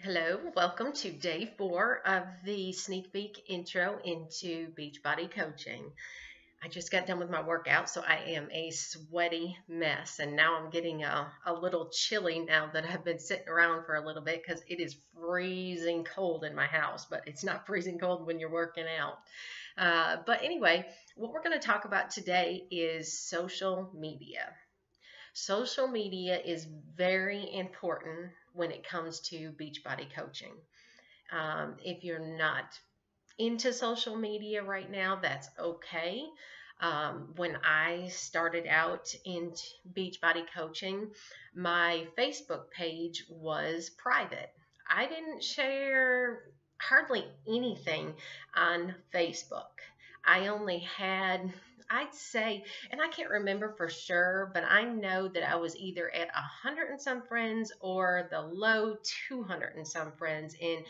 Hello, welcome to day 4 of the sneak peek intro into Beachbody coaching. I just got done with my workout, so I am a sweaty mess, and now I'm getting a little chilly now that I've been sitting around for a little bit because it is freezing cold in my house, but it's not freezing cold when you're working out. But anyway, what we're going to talk about today is social media. Social media is very important when it comes to Beachbody coaching. If you're not into social media right now, that's okay. When I started out in Beachbody coaching, my Facebook page was private. I didn't share hardly anything on Facebook. I only had, I'd say, and I can't remember for sure, but I know that I was either at 100 and some friends or the low 200 and some friends. And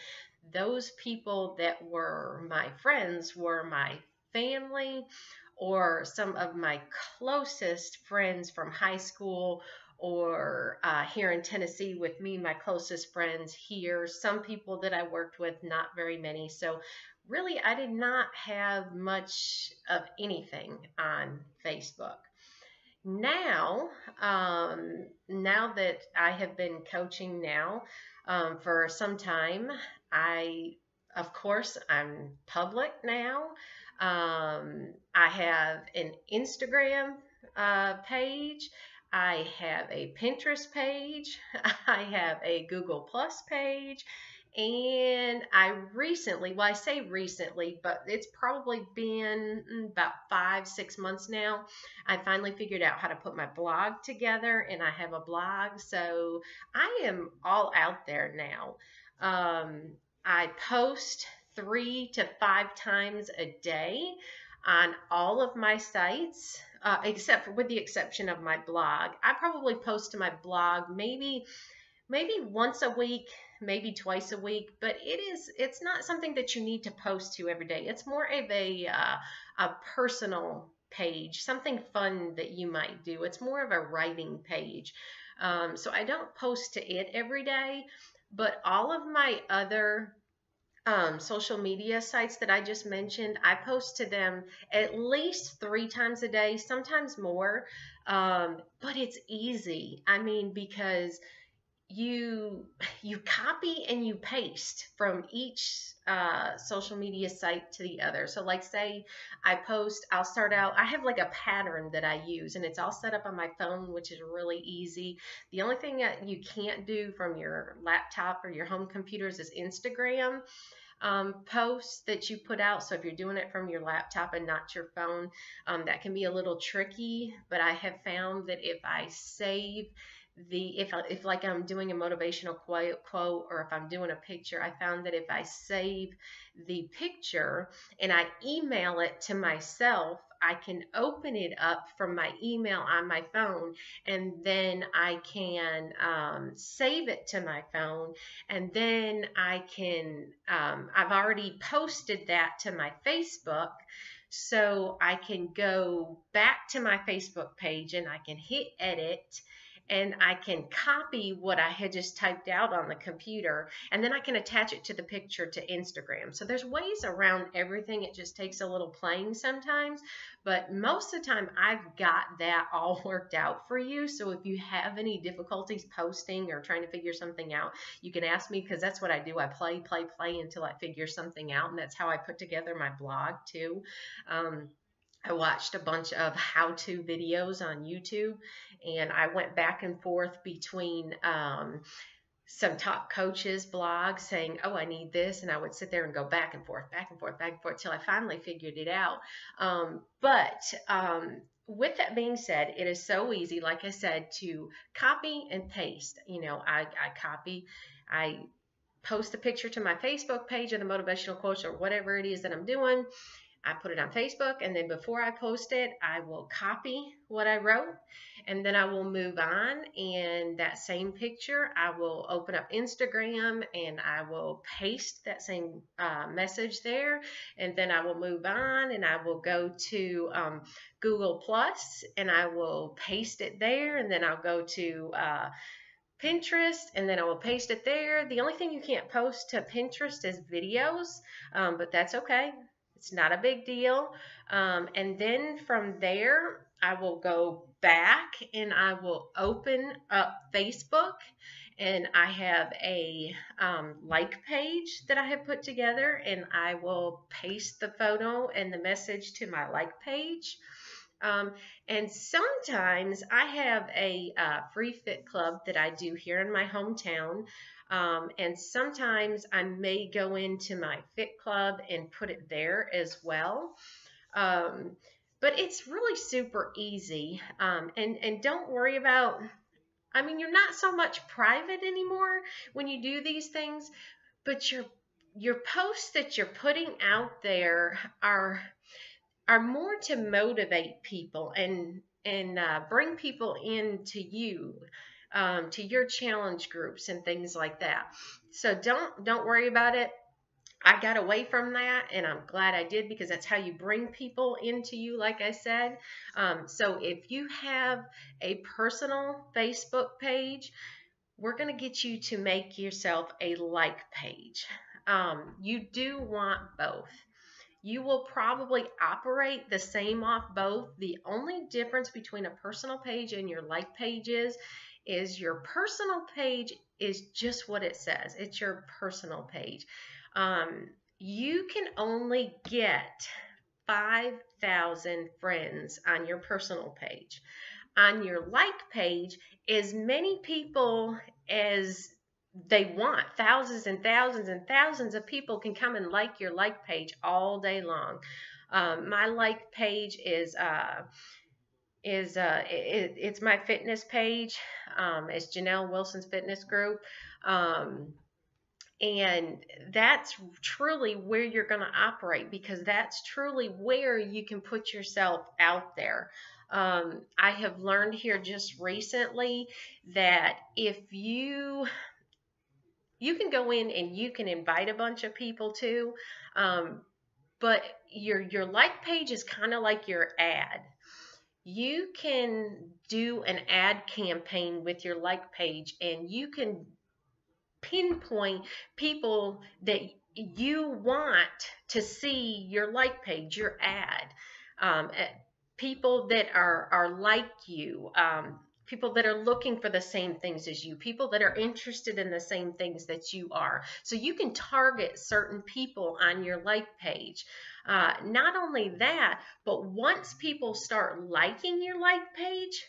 those people that were my friends were my family or some of my closest friends from high school or here in Tennessee with me, my closest friends here, some people that I worked with, not very many. So really, I did not have much of anything on Facebook. Now, now that I have been coaching now for some time, of course, I'm public now. I have an Instagram page. I have a Pinterest page. I have a Google Plus page. And I recently, well, I say recently, but it's probably been about 5, 6 months now. I finally figured out how to put my blog together, and I have a blog. So I am all out there now. I post 3 to 5 times a day on all of my sites, except for with the exception of my blog. I probably post to my blog maybe once a week, maybe twice a week, but it's not something that you need to post to every day. It's more of a personal page, something fun that you might do. It's more of a writing page. So I don't post to it every day, but all of my other social media sites that I just mentioned, I post to them at least 3 times a day, sometimes more. But it's easy. I mean, because you copy and you paste from each social media site to the other. So like say I'll start out, I have like a pattern that I use and it's all set up on my phone, which is really easy. The only thing that you can't do from your laptop or your home computers is Instagram posts that you put out. So if you're doing it from your laptop and not your phone, that can be a little tricky. But I have found that if I save if like I'm doing a motivational quote or if I'm doing a picture, I found that if I save the picture and I email it to myself, I can open it up from my email on my phone, and then I can save it to my phone, and then I can I've already posted that to my Facebook, so I can go back to my Facebook page and I can hit edit and I can copy what I had just typed out on the computer, and then I can attach it to the picture to Instagram. So there's ways around everything. It just takes a little playing sometimes, but most of the time I've got that all worked out for you. So if you have any difficulties posting or trying to figure something out, you can ask me, because that's what I do. I play until I figure something out, and that's how I put together my blog too. I watched a bunch of how-to videos on YouTube, and I went back and forth between some top coaches' blogs saying, oh, I need this, and I would sit there and go back and forth, back and forth, back and forth, till I finally figured it out. With that being said, it is so easy, like I said, to copy and paste. You know, I copy, I post a picture to my Facebook page of the motivational quotes or whatever it is that I'm doing. I put it on Facebook, and then before I post it, I will copy what I wrote, and then I will move on. And that same picture, I will open up Instagram and I will paste that same message there, and then I will move on and I will go to Google Plus and I will paste it there, and then I'll go to Pinterest, and then I will paste it there. The only thing you can't post to Pinterest is videos, but that's okay. It's not a big deal. And then from there, I will go back and I will open up Facebook, and I have a like page that I have put together, and I will paste the photo and the message to my like page. Um, and sometimes I have a free fit club that I do here in my hometown. And sometimes I may go into my fit club and put it there as well. Um, but it's really super easy. And don't worry about, I mean, you're not so much private anymore when you do these things, but your posts that you're putting out there are more to motivate people and bring people into you, to your challenge groups and things like that. So don't worry about it. I got away from that, and I'm glad I did, because that's how you bring people into you, like I said. So if you have a personal Facebook page, we're going to get you to make yourself a like page. You do want both. You will probably operate the same off both. The only difference between a personal page and your like page is your personal page is just what it says. It's your personal page. You can only get 5,000 friends on your personal page. On your like page, as many people as they want, thousands and thousands and thousands of people can come and like your like page all day long. My like page is it's my fitness page. It's Janelle Wilson's Fitness Group. And that's truly where you're going to operate, because that's truly where you can put yourself out there. I have learned here just recently that if you can go in and you can invite a bunch of people too, but your like page is kind of like your ad. You can do an ad campaign with your like page, and you can pinpoint people that you want to see your like page, your ad. People that are like you, people that are looking for the same things as you, people that are interested in the same things that you are. So you can target certain people on your like page. Not only that, but once people start liking your like page,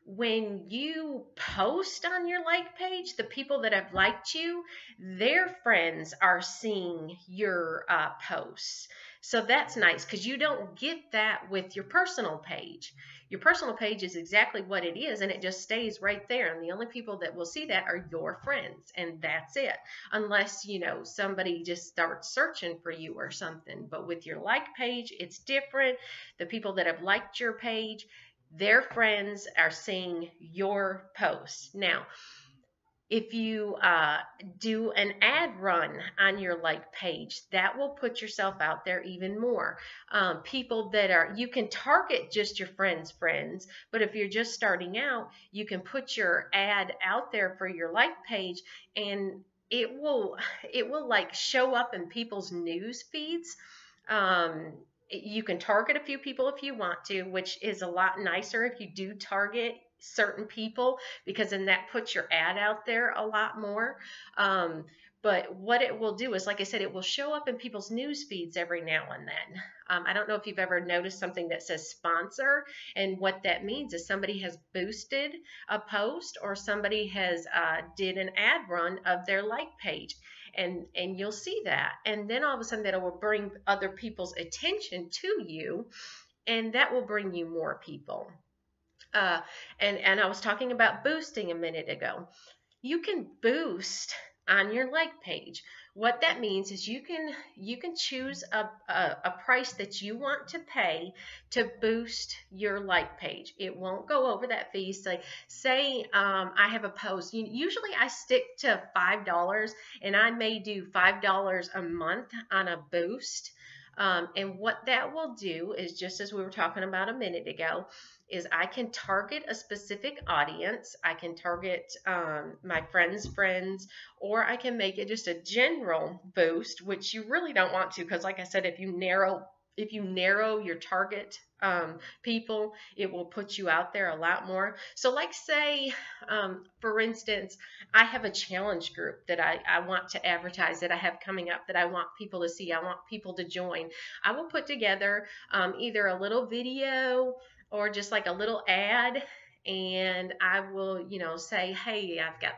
when you post on your like page, the people that have liked you, their friends are seeing your posts. So that's nice, because you don't get that with your personal page. Your personal page is exactly what it is, and it just stays right there. And the only people that will see that are your friends, and that's it. Unless, somebody just starts searching for you or something. But with your like page, it's different. The people that have liked your page, their friends are seeing your posts. Now, if you do an ad run on your like page, that will put yourself out there even more. People that you can target just your friends, but if you're just starting out, you can put your ad out there for your like page, and it will like show up in people's news feeds. You can target a few people if you want to, which is a lot nicer if you do target certain people, because then that puts your ad out there a lot more. But what it will do is, like I said, it will show up in people's news feeds every now and then. I don't know if you've ever noticed something that says sponsor, and what that means is somebody has boosted a post, or somebody has did an ad run of their like page. And you'll see that, and then all of a sudden that will bring other people's attention to you, and that will bring you more people. And I was talking about boosting a minute ago. You can boost on your like page. What that means is you can choose a price that you want to pay to boost your like page. It won't go over that fee. So say I have a post. Usually I stick to $5, and I may do $5 a month on a boost. And what that will do is, just as we were talking about a minute ago, is I can target a specific audience. I can target my friends' friends, or I can make it just a general boost, which you really don't want to, because like I said, if you narrow your target people, it will put you out there a lot more. So like say, for instance, I have a challenge group that I want to advertise, that I have coming up, that I want people to see, I want people to join. I will put together either a little video or just like a little ad, and I will, say, hey, I've got,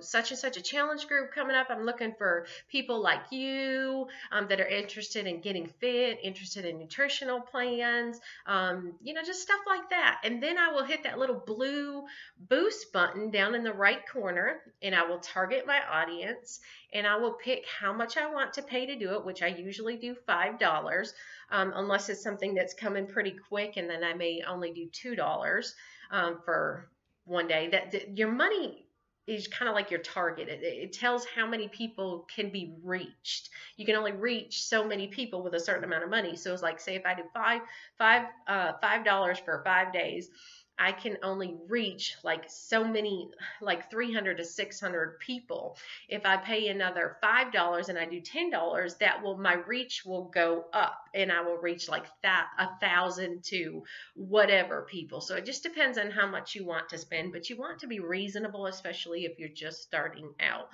such and such a challenge group coming up. I'm looking for people like you that are interested in getting fit, interested in nutritional plans, just stuff like that. And then I will hit that little blue boost button down in the right corner, and I will target my audience, and I will pick how much I want to pay to do it, which I usually do $5, unless it's something that's coming pretty quick, and then I may only do $2 for one day. That your money is kind of like your target. It tells how many people can be reached. You can only reach so many people with a certain amount of money. So it's like, say if I do $5 for 5 days, I can only reach like so many, like 300 to 600 people. If I pay another $5 and I do $10, my reach will go up, and I will reach like 1,000 to whatever people. So it just depends on how much you want to spend, but you want to be reasonable, especially if you're just starting out.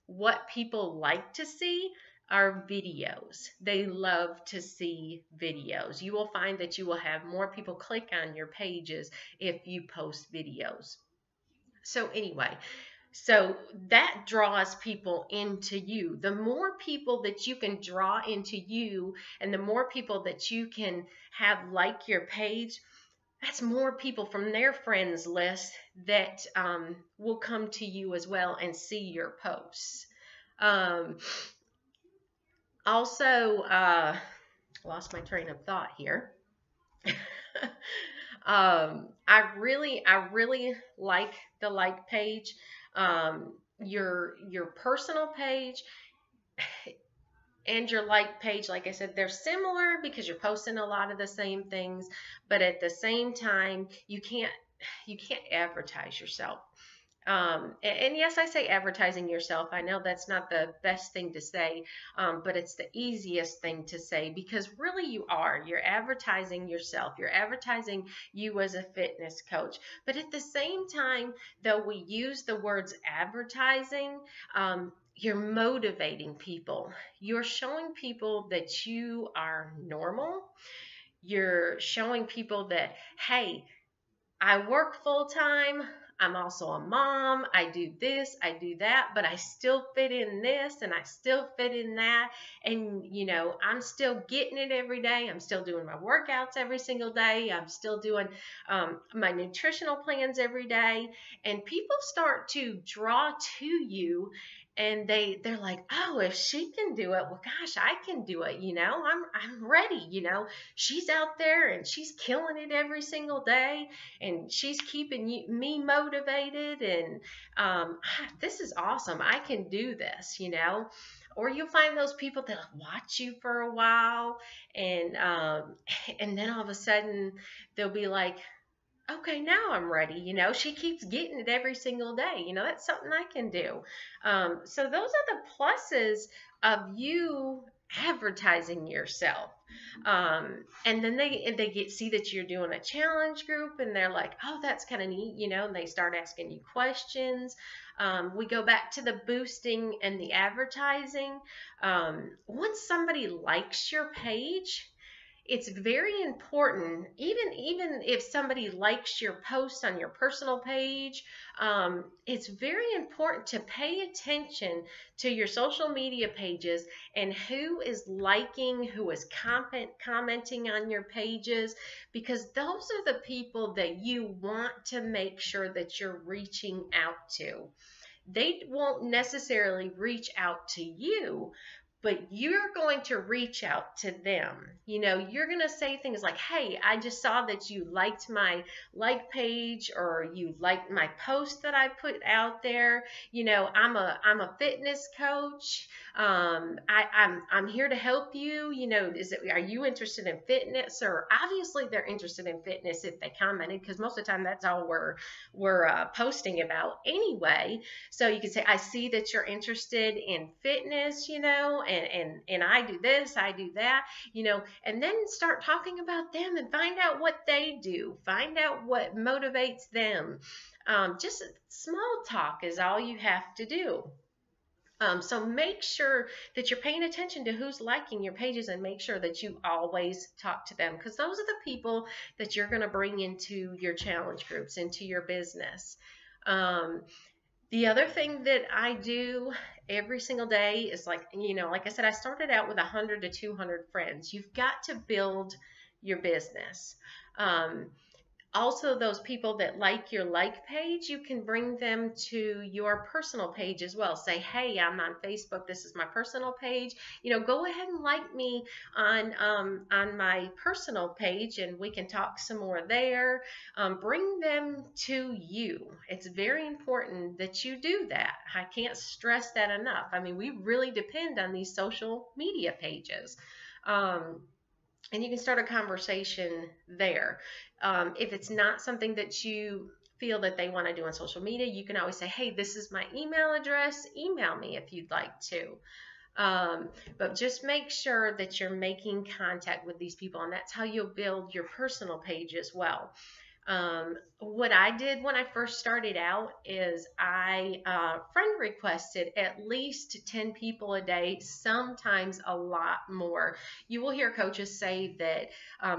What people like to see are videos. They love to see videos. You will find that you will have more people click on your pages if you post videos. So anyway, so that draws people into you. The more people that you can draw into you, and the more people that you can have like your page, that's more people from their friends list that will come to you as well and see your posts. Also, lost my train of thought here. I really like the like page. Your personal page and your like page, like I said, they're similar because you're posting a lot of the same things, but at the same time, you can't advertise yourself. And yes, I say advertising yourself. I know that's not the best thing to say, but it's the easiest thing to say, because really you're advertising yourself. You're advertising you as a fitness coach. But at the same time, though we use the words advertising, you're motivating people. You're showing people that you are normal. You're showing people that, hey, I work full time. I'm also a mom. I do this, I do that, but I still fit in this and I still fit in that. And, I'm still getting it every day. I'm still doing my workouts every single day. I'm still doing my nutritional plans every day. And people start to draw to you, and they're like, oh, if she can do it, well, gosh, I can do it. I'm ready. She's out there and she's killing it every single day, and she's keeping me motivated, and this is awesome. I can do this. Or you'll find those people that watch you for a while, and then all of a sudden they'll be like, okay, now I'm ready. She keeps getting it every single day. That's something I can do. So those are the pluses of you advertising yourself. And then they see that you're doing a challenge group, and they're like, oh, that's kind of neat, and they start asking you questions. We go back to the boosting and the advertising. Once somebody likes your page, it's very important, even if somebody likes your post on your personal page, it's very important to pay attention to your social media pages and who is liking, who is commenting on your pages, because those are the people that you want to make sure that you're reaching out to. They won't necessarily reach out to you, but you're going to reach out to them. You know, you're going to say things like, hey, I just saw that you liked my like page, or you liked my post that I put out there. You know, I'm a fitness coach. I'm here to help you. You know, are you interested in fitness? Or obviously they're interested in fitness if they commented, because most of the time that's all we're posting about anyway. So you can say, I see that you're interested in fitness, you know, and I do this, I do that, you know, and then start talking about them and find out what they do, find out what motivates them. Just small talk is all you have to do. So make sure that you're paying attention to who's liking your pages, and make sure that you always talk to them, because those are the people that you're going to bring into your challenge groups, into your business. The other thing that I do every single day is, like, you know, like I said, I started out with 100 to 200 friends. You've got to build your business. Also, those people that like your like page, you can bring them to your personal page as well. Say, hey, I'm on Facebook. This is my personal page. You know, go ahead and like me on my personal page, and we can talk some more there. Bring them to you. It's very important that you do that. I can't stress that enough. I mean, we really depend on these social media pages. And you can start a conversation there. If it's not something that you feel that they want to do on social media, you can always say, hey, this is my email address. Email me if you'd like to. But just make sure that you're making contact with these people, and that's how you'll build your personal page as well. What I did when I first started out is I friend requested at least 10 people a day, sometimes a lot more. You will hear coaches say that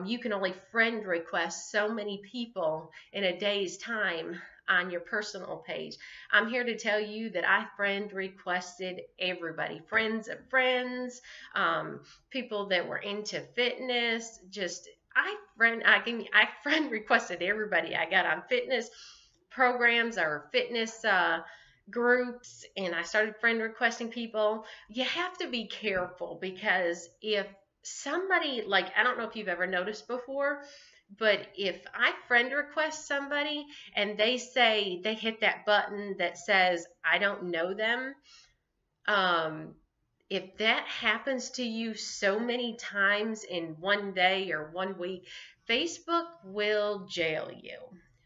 you can only friend request so many people in a day's time on your personal page. I'm here to tell you that I friend requested everybody, friends of friends, people that were into fitness, just I friend requested everybody I got on fitness programs or fitness groups, and I started friend requesting people. You have to be careful, because if somebody, like, I don't know if you've ever noticed before, but if I friend request somebody and they say, they hit that button that says I don't know them, if that happens to you so many times in one day or 1 week, Facebook will jail you.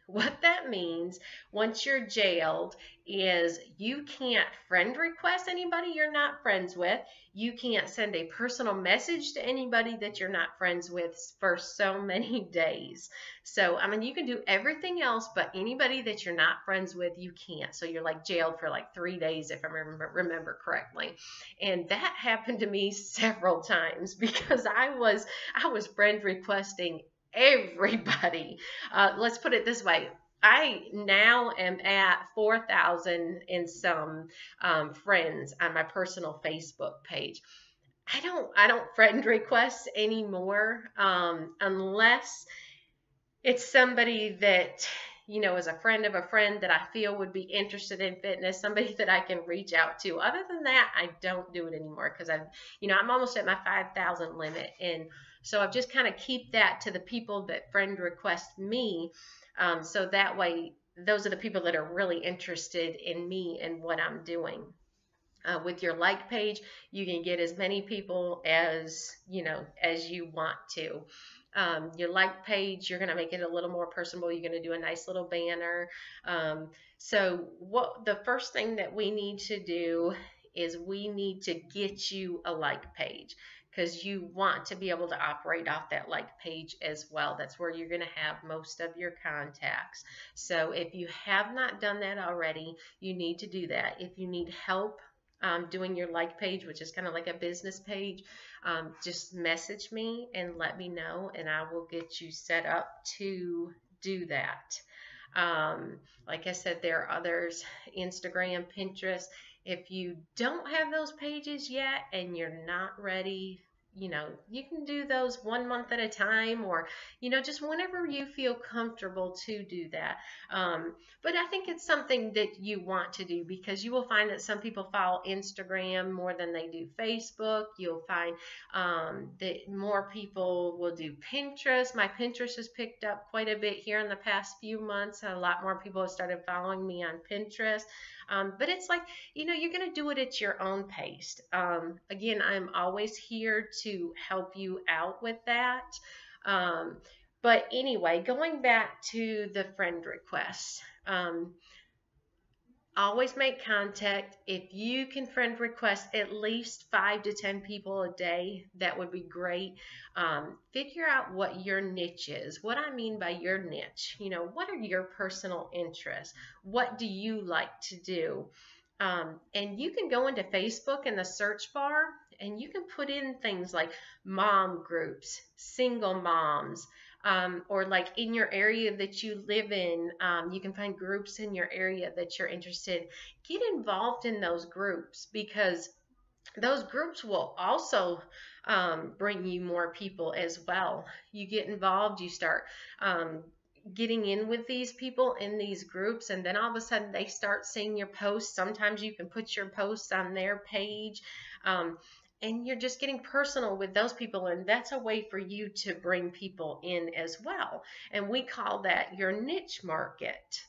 What that means, once you're jailed, is you can't friend request anybody you're not friends with. You can't send a personal message to anybody that you're not friends with for so many days. So, I mean, you can do everything else, but anybody that you're not friends with, you can't. So you're like jailed for like 3 days, if I remember correctly. And that happened to me several times, because I was friend requesting everybody. Let's put it this way. I now am at 4,000 and some friends on my personal Facebook page. I don't friend request anymore, unless it's somebody that, you know, is a friend of a friend that I feel would be interested in fitness, somebody that I can reach out to. Other than that, I don't do it anymore, because I'm almost at my 5,000 limit, and so I've just kind of keep that to the people that friend request me. So that way, those are the people that are really interested in me and what I'm doing. With your like page, you can get as many people as you want to. Your like page, you're going to make it a little more personable. You're going to do a nice little banner. So what the first thing that we need to do is we need to get you a like page, because you want to be able to operate off that like page as well. That's where you're going to have most of your contacts. So if you have not done that already, you need to do that. If you need help doing your like page, which is kind of like a business page, just message me and let me know, and I will get you set up to do that. Like I said, there are others, Instagram, Pinterest. If you don't have those pages yet and you're not ready you can do those 1 month at a time, or just whenever you feel comfortable to do that. But I think it's something that you want to do, because you will find that some people follow Instagram more than they do Facebook. You'll find that more people will do Pinterest. My Pinterest has picked up quite a bit here in the past few months. A lot more people have started following me on Pinterest. But it's like, you're going to do it at your own pace. Again, I'm always here to help you out with that. But anyway, going back to the friend requests. Always make contact. If you can friend request at least 5 to 10 people a day, that would be great. Figure out what your niche is. What I mean by your niche, what are your personal interests? What do you like to do? And you can go into Facebook in the search bar, and you can put in things like mom groups, single moms, or like in your area that you live in, you can find groups in your area that you're interested. Get involved in those groups, because those groups will also bring you more people as well. You get involved, you start getting in with these people in these groups, and then all of a sudden they start seeing your posts. Sometimes you can put your posts on their page. And you're just getting personal with those people, and that's a way for you to bring people in as well. And we call that your niche market.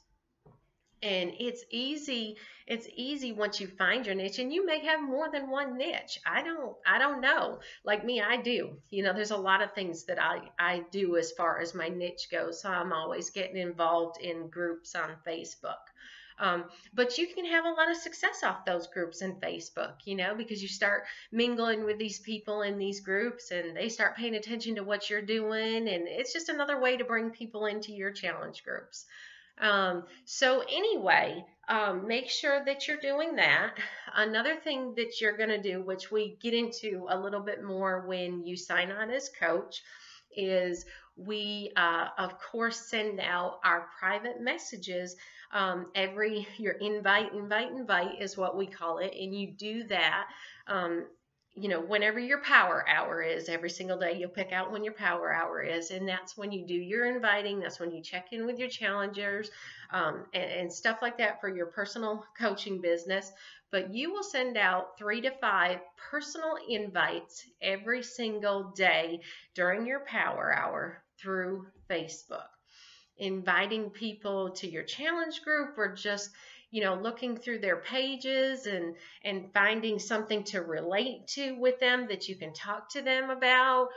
And it's easy once you find your niche, and you may have more than one niche. I don't know. Like me, I do. There's a lot of things that I do as far as my niche goes. So I'm always getting involved in groups on Facebook. But you can have a lot of success off those groups in Facebook, because you start mingling with these people in these groups, and they start paying attention to what you're doing. And it's just another way to bring people into your challenge groups. So anyway, make sure that you're doing that. Another thing that you're going to do, which we get into a little bit more when you sign on as coach, is we, of course, send out our private messages. Your invite is what we call it. And you do that, whenever your power hour is. Every single day you'll pick out when your power hour is, and that's when you do your inviting. That's when you check in with your challengers, and stuff like that for your personal coaching business. But you will send out 3 to 5 personal invites every single day during your power hour through Facebook, inviting people to your challenge group, or just looking through their pages and finding something to relate to with them that you can talk to them about.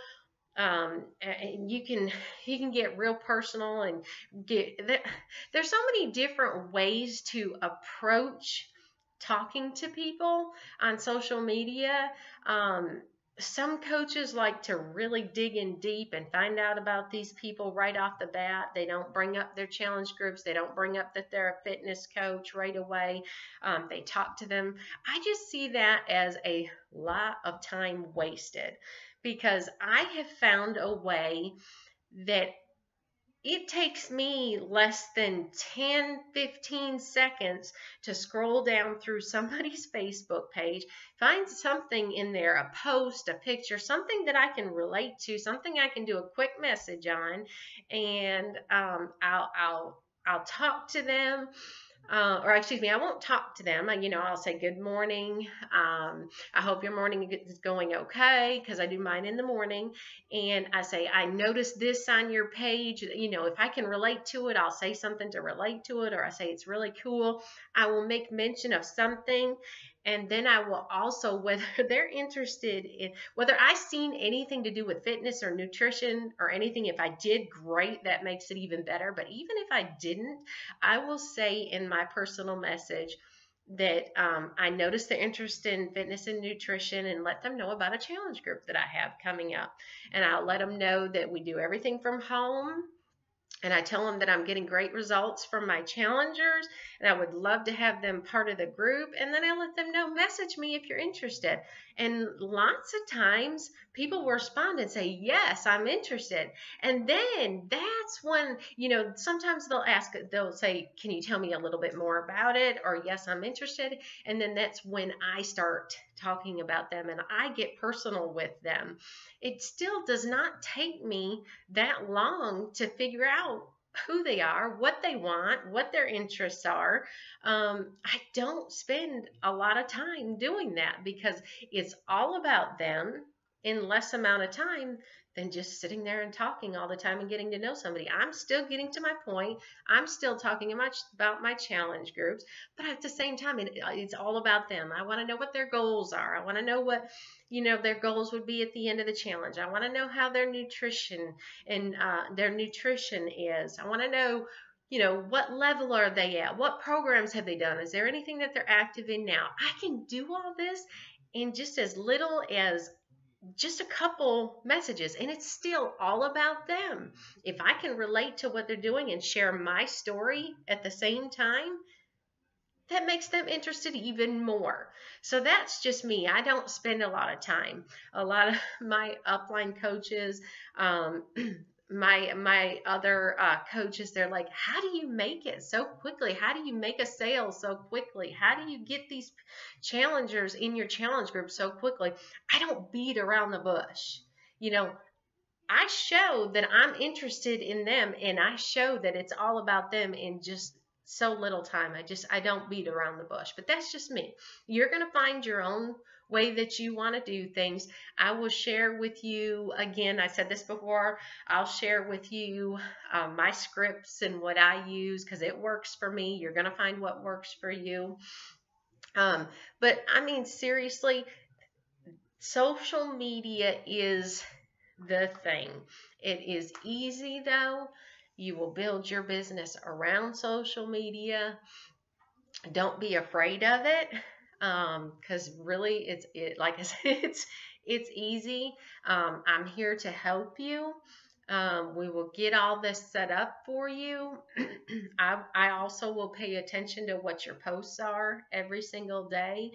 And you can get real personal, and there's so many different ways to approach talking to people on social media. Some coaches like to really dig in deep and find out about these people right off the bat. They don't bring up their challenge groups. They don't bring up that they're a fitness coach right away. They talk to them. I just see that as a lot of time wasted, because I have found a way that it takes me less than 10, 15 seconds to scroll down through somebody's Facebook page, find something in there, a post, a picture, something that I can relate to, something I can do a quick message on, and I'll talk to them. Or excuse me, I won't talk to them. I'll say good morning. I hope your morning is going okay, because I do mine in the morning. And I say, I noticed this on your page. If I can relate to it, I'll say something to relate to it, or I say it's really cool. I will make mention of something. And then I will also, whether they're interested in, whether I've seen anything to do with fitness or nutrition or anything, if I did, great, that makes it even better. But even if I didn't, I will say in my personal message that I noticed their interest in fitness and nutrition, and let them know about a challenge group that I have coming up. And I'll let them know that we do everything from home. and I tell them that I'm getting great results from my challengers and I would love to have them part of the group. And then I let them know, message me if you're interested. And lots of times people will respond and say, yes, I'm interested. And then that's when, sometimes they'll say, can you tell me a little bit more about it? Or yes, I'm interested. And then that's when I start talking about them and I get personal with them. It still does not take me that long to figure out who they are, what they want, what their interests are. I don't spend a lot of time doing that because it's all about them in less amount of time than just sitting there and talking all the time and getting to know somebody. I'm still getting to my point. I'm still talking about my challenge groups, but at the same time, it's all about them. I want to know what their goals are. I want to know what their goals would be at the end of the challenge. I want to know how their nutrition is. I want to know what level are they at? What programs have they done? Is there anything that they're active in now? I can do all this in just as little as just a couple messages, and it's still all about them. If I can relate to what they're doing and share my story at the same time, that makes them interested even more. So that's just me. I don't spend a lot of time. A lot of my upline coaches, my other coaches, they're like, how do you make it so quickly? How do you make a sale so quickly? How do you get these challengers in your challenge group so quickly? I don't beat around the bush. I show that I'm interested in them, and I show that it's all about them in just so little time. I don't beat around the bush, but that's just me. You're going to find your own way that you want to do things. I will share with you, again, I said this before, I'll share with you my scripts and what I use because it works for me. You're going to find what works for you. But I mean, seriously, social media is the thing. It is easy though. You will build your business around social media. Don't be afraid of it, because really, like I said, it's easy. I'm here to help you. We will get all this set up for you. I also will pay attention to what your posts are every single day,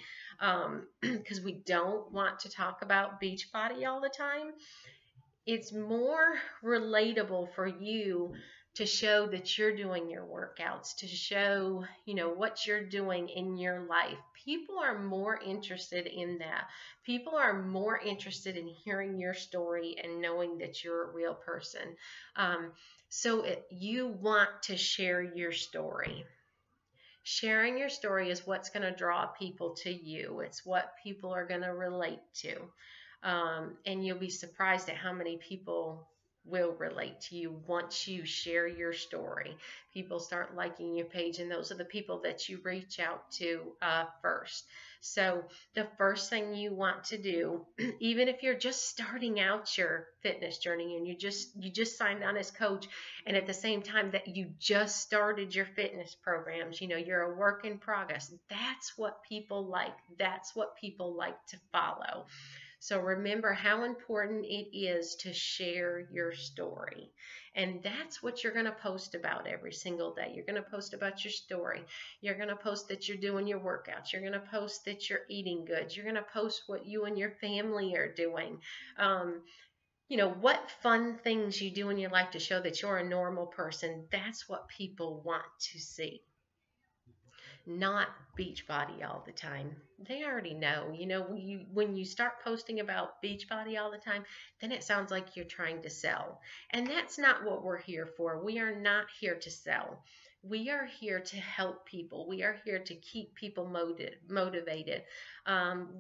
because we don't want to talk about Beachbody all the time. It's more relatable for you to show that you're doing your workouts, to show, what you're doing in your life. People are more interested in that. People are more interested in hearing your story and knowing that you're a real person. You want to share your story. Sharing your story is what's going to draw people to you. It's what people are going to relate to. And you'll be surprised at how many people will relate to you once you share your story. People start liking your page, and those are the people that you reach out to first. So the first thing you want to do, even if you're just starting out your fitness journey and you just signed on as coach, and at the same time that you just started your fitness programs, you're a work in progress. That's what people like. That's what people like to follow. So remember how important it is to share your story. And that's what you're going to post about every single day. You're going to post about your story. You're going to post that you're doing your workouts. You're going to post that you're eating good. You're going to post what you and your family are doing. What fun things you do in your life to show that you're a normal person. That's what people want to see. Not Beachbody all the time. They already know. When you start posting about Beachbody all the time, then it sounds like you're trying to sell. And that's not what we're here for. We are not here to sell. We are here to help people. We are here to keep people motivated.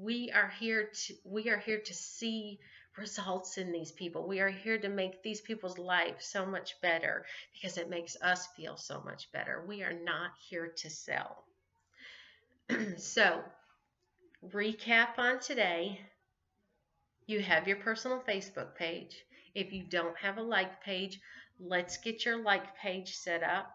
We are here to see results in these people. We are here to make these people's lives so much better because it makes us feel so much better. We are not here to sell. So, recap on today. You have your personal Facebook page. If you don't have a like page, let's get your like page set up.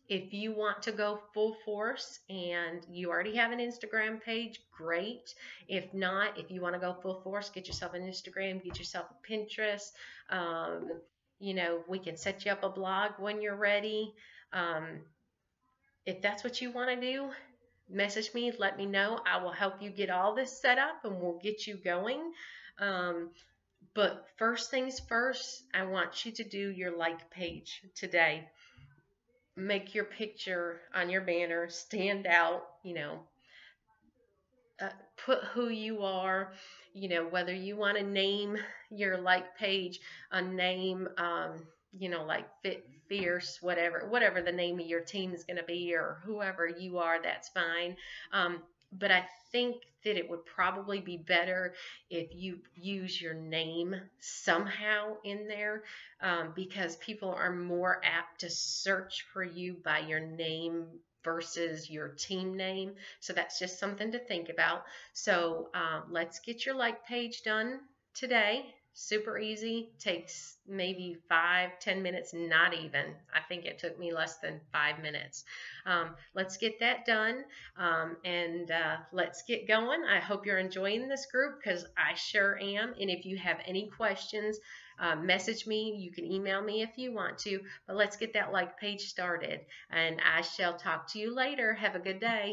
If you want to go full force and you already have an Instagram page, great. If not, if you want to go full force, get yourself an Instagram, get yourself a Pinterest. we can set you up a blog when you're ready. If that's what you want to do, message me, let me know. I will help you get all this set up and we'll get you going. But first things first, I want you to do your like page today. Make your picture on your banner stand out, put who you are, whether you want to name your like page a name, like Fit Fierce, whatever the name of your team is going to be, or whoever you are, that's fine. But I think that it would probably be better if you use your name somehow in there, because people are more apt to search for you by your name versus your team name. So that's just something to think about. So let's get your like page done today. Super easy. Takes maybe 5-10 minutes, not even. I think it took me less than 5 minutes. Let's get that done, and let's get going. I hope you're enjoying this group, because I sure am. And if you have any questions, message me. You can email me if you want to, but let's get that like page started, and I shall talk to you later. Have a good day.